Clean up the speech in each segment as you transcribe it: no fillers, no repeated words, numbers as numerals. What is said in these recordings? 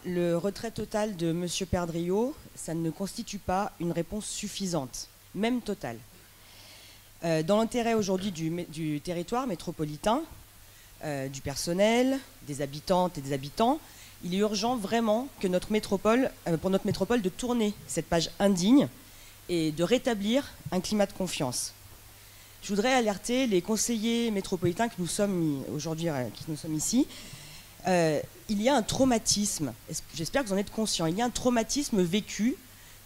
Le retrait total de M. Perdriau, ça ne constitue pas une réponse suffisante, même totale. Dans l'intérêt aujourd'hui du territoire métropolitain, du personnel, des habitantes et des habitants, il est urgent vraiment que pour notre métropole de tourner cette page indigne et de rétablir un climat de confiance. Je voudrais alerter les conseillers métropolitains que nous sommes aujourd'hui, ici. Il y a un traumatisme, j'espère que vous en êtes conscients, il y a un traumatisme vécu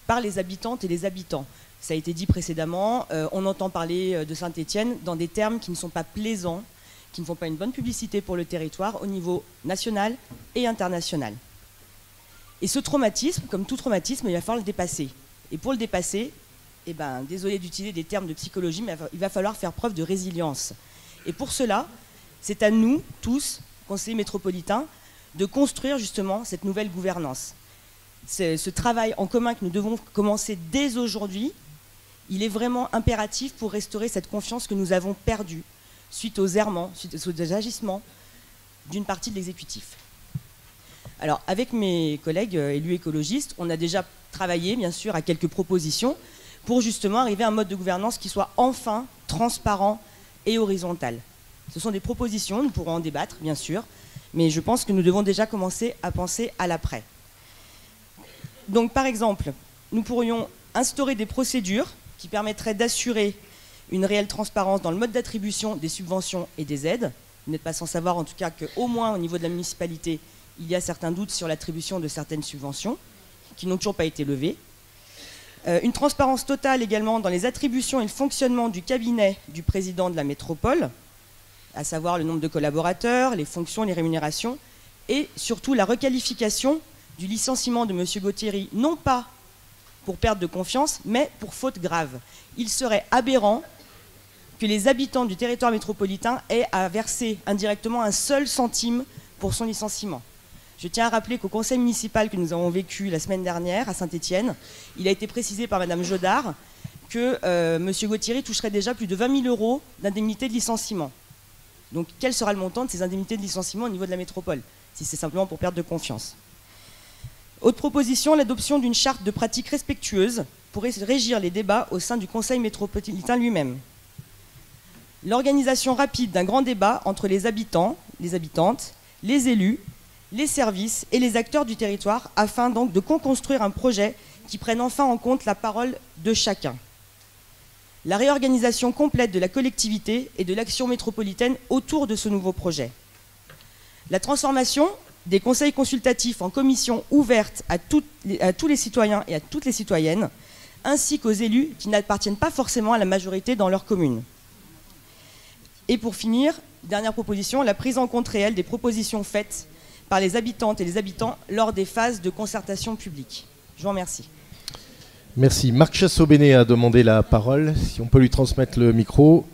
par les habitantes et les habitants. Ça a été dit précédemment, on entend parler de Saint-Étienne dans des termes qui ne sont pas plaisants, qui ne font pas une bonne publicité pour le territoire au niveau national et international. Et ce traumatisme, comme tout traumatisme, il va falloir le dépasser. Et pour le dépasser, désolé d'utiliser des termes de psychologie, mais il va falloir faire preuve de résilience. Et pour cela, c'est à nous, tous, conseillers métropolitains, de construire justement cette nouvelle gouvernance. Ce travail en commun que nous devons commencer dès aujourd'hui, il est vraiment impératif pour restaurer cette confiance que nous avons perdue suite aux errements, suite aux agissements d'une partie de l'exécutif. Alors, avec mes collègues élus écologistes, on a déjà travaillé, bien sûr, à quelques propositions pour justement arriver à un mode de gouvernance qui soit enfin transparent et horizontal. Ce sont des propositions, nous pourrons en débattre, bien sûr, mais je pense que nous devons déjà commencer à penser à l'après. Donc, par exemple, nous pourrions instaurer des procédures qui permettraient d'assurer une réelle transparence dans le mode d'attribution des subventions et des aides. Vous n'êtes pas sans savoir, en tout cas, qu'au moins au niveau de la municipalité, il y a certains doutes sur l'attribution de certaines subventions qui n'ont toujours pas été levées. Une transparence totale également dans les attributions et le fonctionnement du cabinet du président de la métropole, à savoir le nombre de collaborateurs, les fonctions, les rémunérations, et surtout la requalification du licenciement de M. Gauthieri, non pas pour perte de confiance, mais pour faute grave. Il serait aberrant que les habitants du territoire métropolitain aient à verser indirectement un seul centime pour son licenciement. Je tiens à rappeler qu'au conseil municipal que nous avons vécu la semaine dernière à Saint-Étienne, il a été précisé par Mme Jodard que M. Gauthieri toucherait déjà plus de 20 000 € d'indemnité de licenciement. Donc quel sera le montant de ces indemnités de licenciement au niveau de la métropole, si c'est simplement pour perte de confiance? Autre proposition, l'adoption d'une charte de pratiques respectueuses pour régir les débats au sein du conseil métropolitain lui-même. L'organisation rapide d'un grand débat entre les habitants, les habitantes, les élus, les services et les acteurs du territoire afin donc de co-construire un projet qui prenne enfin en compte la parole de chacun. La réorganisation complète de la collectivité et de l'action métropolitaine autour de ce nouveau projet. La transformation des conseils consultatifs en commissions ouvertes à tous les citoyens et à toutes les citoyennes, ainsi qu'aux élus qui n'appartiennent pas forcément à la majorité dans leur commune. Et pour finir, dernière proposition, la prise en compte réelle des propositions faites par les habitantes et les habitants lors des phases de concertation publique. Je vous remercie. Merci. Marc Chassot-Bénet a demandé la parole. Si on peut lui transmettre le micro.